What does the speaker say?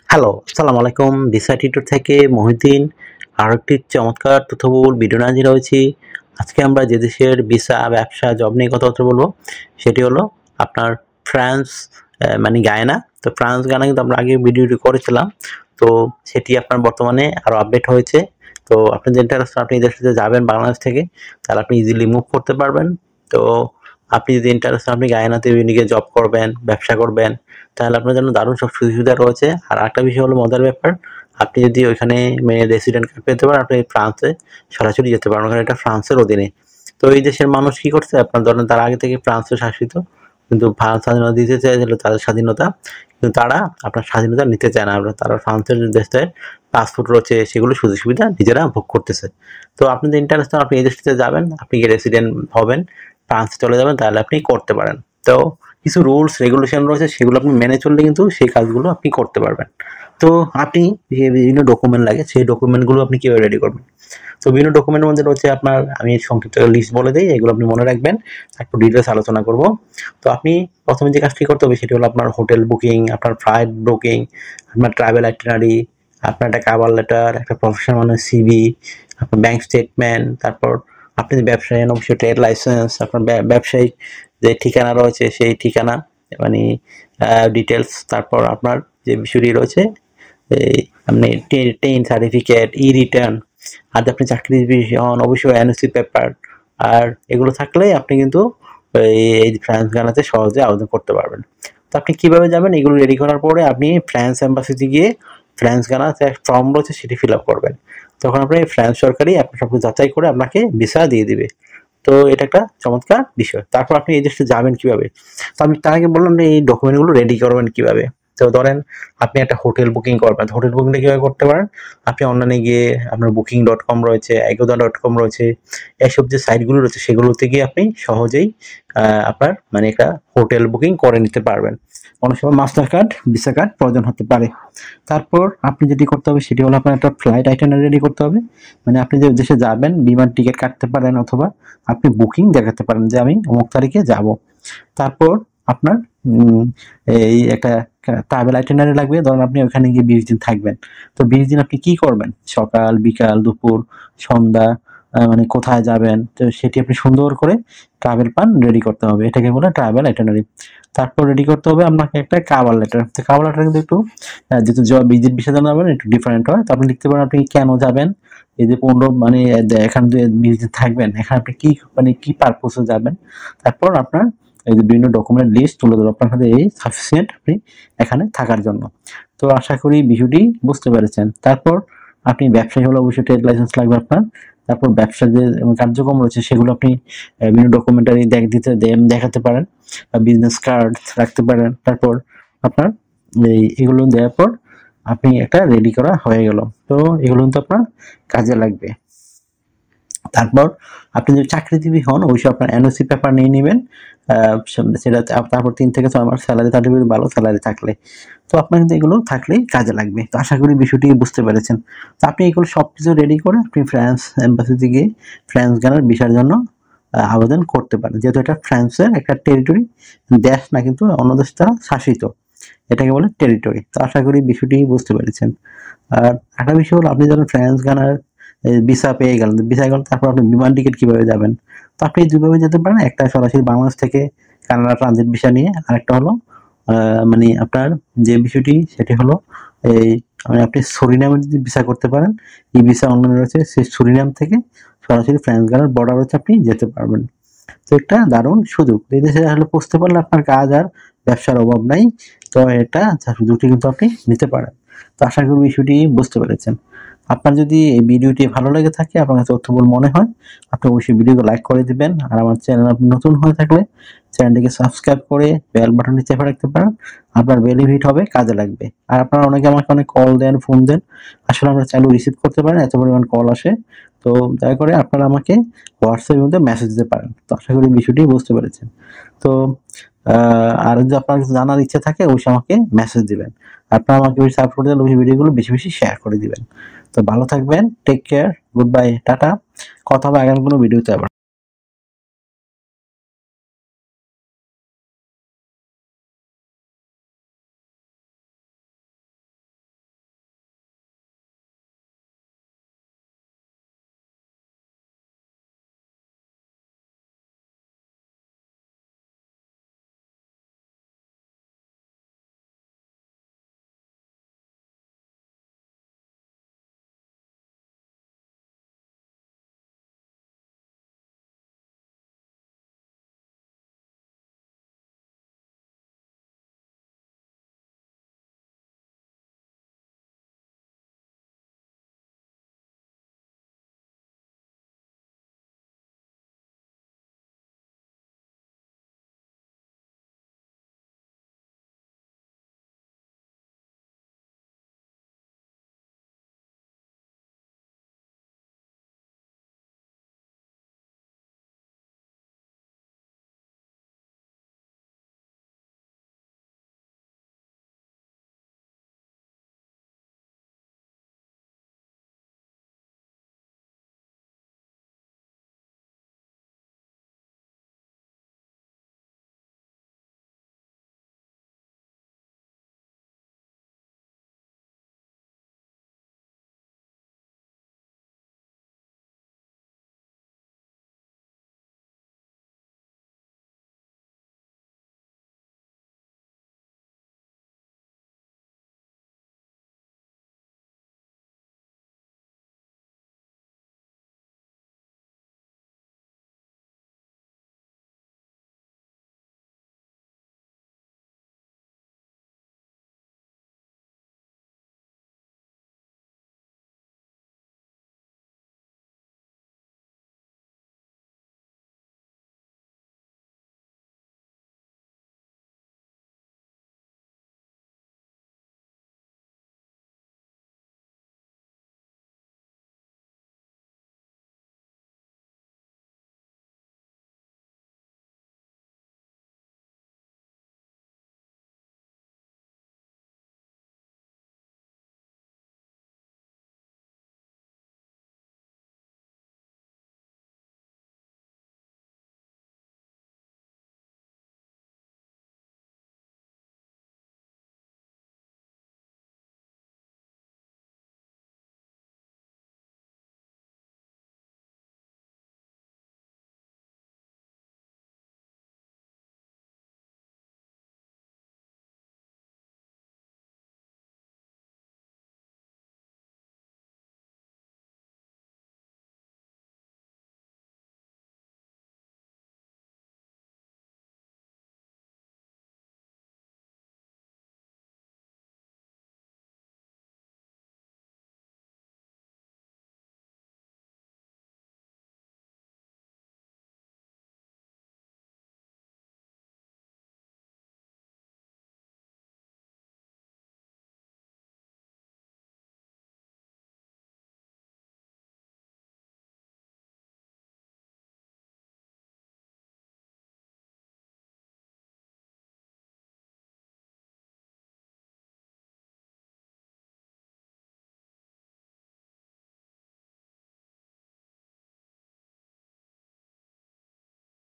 Hello, আসসালামু আলাইকুম। Visa tutor থেকে মহিউদ্দিন আরেকটি চমৎকার তথ্যবহুল ভিডিও নিয়ে হাজির হয়েছি। আজকে আমরা যে দেশের ভিসা, ব্যবসা, জব নিয়ে কথাবার্তা বলবো সেটি হলো আপনার ফ্রান্স, মানে গায়ানা। তো ফ্রান্স গায়ানা কিন্তু আমরা আগে ভিডিওটি করেছিলাম, তো সেটি আপনার বর্তমানে আরও আপডেট হয়েছে। তো আপনি যে ইন্টারেস্ট, আপনি এই দেশটিতে যাবেন বাংলাদেশ থেকে, তাহলে আপনি ইজিলি মুভ করতে পারবেন। তো আপনি যদি ইন্টারেস্ট, আপনি গায়ানাতে গিয়ে জব করবেন, ব্যবসা করবেন, তাহলে আপনার জন্য দারুণ সব সুবিধা রয়েছে। আর একটা বিষয় হলো মজার ব্যাপার, আপনি যদি ওইখানে রেসিডেন্ট কার্ড পেতে পারেন, আপনি ফ্রান্সে সরাসরি যেতে পারেন, কারণ এটা ফ্রান্সের অধীনে। তো এই দেশের মানুষ কি করছে, আপনার ধরেন তারা আগে থেকে ফ্রান্সে শাসিত, কিন্তু ফ্রান্স স্বাধীনতা দিতে চাইছিল তাদের স্বাধীনতা, কিন্তু তারা আপনার স্বাধীনতা নিতে চায় না। তারা ফ্রান্সের দেশের পাসপোর্ট রয়েছে, সেগুলো সুযোগ সুবিধা নিজেরা ভোগ করতেছে। তো আপনি যে ইন্টারেস্ট, আপনি এই দেশটিতে যাবেন, আপনি গিয়ে রেসিডেন্ট হবেন, ফ্রান্সে চলে যাবেন, তাহলে আপনি করতে পারেন। তো কিছু রুলস রেগুলেশন রয়েছে, সেগুলো আপনি মেনে চললে কিন্তু সেই কাজগুলো আপনি করতে পারবেন। তো আপনি যে বিভিন্ন ডকুমেন্ট লাগে, সেই ডকুমেন্টগুলো আপনি কীভাবে রেডি করবেন? তো বিভিন্ন ডকুমেন্টের মধ্যে রয়েছে আপনার, আমি সংক্ষিপ্ত লিস্ট বলে দিই, এগুলো আপনি মনে রাখবেন, একটু ডিটেলস আলোচনা করব। তো আপনি প্রথমে যে কাজটি করতে হবে সেটি হলো আপনার হোটেল বুকিং, আপনার ফ্লাইট বুকিং, আপনার ট্রাভেল আইটিনারি, আপনার একটা কাভার লেটার, একটা প্রফেশনাল মানে সিভি, আপনার ব্যাংক স্টেটমেন্ট, তারপর আপনি যে ব্যবসায়ী অবশ্যই ট্রেড লাইসেন্স, আপনার ব্যবসায়িক যে ঠিকানা রয়েছে সেই ঠিকানা, মানে ডিটেলস, তারপর আপনার যে বিষয়টি রয়েছে এই আপনি টেন সার্টিফিকেট, ই রিটার্ন, আর আপনি চাকরিজীবী হন অবশ্যই এনওসি পেপার। আর এগুলো থাকলেই আপনি কিন্তু এই ফ্রান্স গানাতে সহজে আবেদন করতে পারবেন। তো আপনি কীভাবে যাবেন, এগুলো রেডি করার পরে আপনি ফ্রান্স এম্বাসিতে গিয়ে ফ্রান্স গানাতে এক ফর্ম রয়েছে, সেটি ফিল আপ করবেন। তখন আপনি ফ্রান্স সরকারই আপনার সব কিছু যাচাই করে আপনাকে ভিসা দিয়ে দিবে। তো এটা একটা চমৎকার বিষয়। তারপর আপনি এই দেশে যাবেন কিভাবে? তো আমি তার আগে বললাম যে এই ডকুমেন্টগুলো রেডি করবেন কিভাবে। তো ধরেন আপনি একটা হোটেল বুকিং করবেন, হোটেল বুকিংটা কীভাবে করতে পারেন? আপনি অনলাইনে গিয়ে আপনার booking.com রয়েছে, agoda.com রয়েছে, এসব যে সাইটগুলো রয়েছে সেগুলোতে গিয়ে আপনি সহজেই আপনার মানে একটা হোটেল বুকিং করে নিতে পারবেন। অনেক সময় মাস্টার কার্ড, ভিসা কার্ড প্রয়োজন হতে পারে। তারপর আপনি যেটি করতে হবে সেটি হলো আপনার একটা ফ্লাইট আইটিনারি রেডি করতে হবে। মানে আপনি যে দেশে যাবেন বিমান টিকিট কাটতে পারেন, অথবা আপনি বুকিং দেখাতে পারেন যে আমি অমুক তারিখে যাব। তারপর আপনার এই একটা ট্রাভেল আইটিনারি লাগবে। ধরুন আপনি ওখানে গিয়ে 20 দিন থাকবেন। তো 20 দিন আপনি কি করবেন? সকাল, বিকাল, দুপুর, সন্ধ্যা, মানে কোথায় যাবেন, তো সেটি আপনি সুন্দর করে ট্রাভেল প্ল্যান রেডি করতে হবে। এটাকে বলে ট্রাভেল আইটিনারি। তারপর রেডি করতে হবে আপনাকে একটা কাভার লেটার। তো কাভার লেটার কিন্তু একটু যেহেতু ভিজিট ভিসার জন্য যাবেন একটু ডিফারেন্ট হয়। তো আপনি লিখতে পারেন আপনি কেন যাবেন, এই যে 15 মানে এখানে যে 20 দিন থাকবেন, এখানে আপনি কি মানে কি পারপোসে যাবেন। তারপর আপনার এই যে বিভিন্ন ডকুমেন্ট লিস্ট তুলে ধরো আপনার কাছে এই সাফিসিয়েন্ট আপনি এখানে থাকার জন্য। তো আশা করি বিষয়টি বুঝতে পেরেছেন। তারপর আপনি ব্যবসায়ী হলে অবশ্যই ট্রেড লাইসেন্স লাগবে আপনার। তারপর ব্যবসার যে কার্যক্রম রয়েছে সেগুলো আপনি বিভিন্ন ডকুমেন্টারি দেখাতে পারেন, বিজনেস কার্ড রাখতে পারেন। তারপর আপনার এগুলো দেওয়ার পর আপনি একটা রেডি করা হয়ে গেল। তো এগুলো কিন্তু আপনার কাজে লাগবে। তারপর আপনি যদি চাকরিজীবী হন অবশ্যই আপনার এনওসি পেপার নিয়ে নেবেন। সেটা তারপর 3 থেকে 6 মাস স্যালারি সার্টিফিকেট, ভালো স্যালারি থাকলে। তো আপনার কিন্তু এগুলো থাকলেই কাজে লাগবে। তো আশা করি বিষয়টি বুঝতে পেরেছেন। তো আপনি এগুলো সবকিছু রেডি করে আপনি ফ্রান্স এম্বাসিতে গিয়ে ফ্রান্স গানার ভিসার জন্য আবেদন করতে পারেন। যেহেতু এটা ফ্রান্সের একটা টেরিটরি, দেশ না কিন্তু অন্য দেশ দ্বারা শাসিত, এটাকে বলে টেরিটরি। তো আশা করি বিষয়টি বুঝতে পেরেছেন। আর একটা বিষয় হলো আপনি যখন ফ্রান্স গানার ভিসা পেয়ে গেলেন, তারপর আপনি বিমান টিকিট কিভাবে যাবেন? তো আপনি দুভাবে যেতে পারেন। একটা সরাসরি বাংলাদেশ থেকে কানাডা ট্রানজিট ভিসা নিয়ে, আরেকটা হলো মানে আপনার যে বিষয়টি সেটি হলো এই মানে আপনি সুরিনামে যদি ভিসা করতে পারেন, এই ভিসা অনলাইন রয়েছে, সেই সুরিনাম থেকে সরাসরি ফ্রান্স গানার বর্ডার হচ্ছে আপনি যেতে পারবেন। তো একটা দারুণ সুযোগ। এই দেশে আসলে পৌঁছতে পারলে আপনার কাজ আর ব্যবসার অভাব নাই। তো এটা সুযোগটি কিন্তু আপনি নিতে পারেন। তো আশা করি বিষয়টি বুঝতে পেরেছেন। আপনার যদি এই ভিডিওটি ভালো লেগে থাকে, আপনার কাছে তথ্যবহুল মনে হয়, আপনি অবশ্যই ভিডিওকে লাইক করে দিবেন। আর আমার চ্যানেল আপনি নতুন হয়ে থাকলে চ্যানেলটিকে সাবস্ক্রাইব করে বেল বাটনটি চেপে রাখতে পারেন। আপনার বেনিফিট হবে, কাজে লাগবে। আর আপনারা অনেকে আমাকে অনেক কল দেন, ফোন দেন, আসলে আমরা চাইলেও রিসিভ করতে পারেন, এত পরিমাণ কল আসে। তো দয়া করে আপনারা আমাকে হোয়াটসঅ্যাপের মধ্যে মেসেজ দিতে পারেন। তো আশা করি বিষয়টি বুঝতে পেরেছেন। তো আর যদি আপনার কিছু জানার ইচ্ছা থাকে অবশ্যই আমাকে মেসেজ দিবেন। আপনারা আমাকে বেশি সাপোর্ট করে দিলে ওই ভিডিওগুলো বেশি বেশি শেয়ার করে দিবেন। তো ভালো থাকবেন, take care, good bye, tata. কথা হবে আগামী কোনো ভিডিওতে আবার।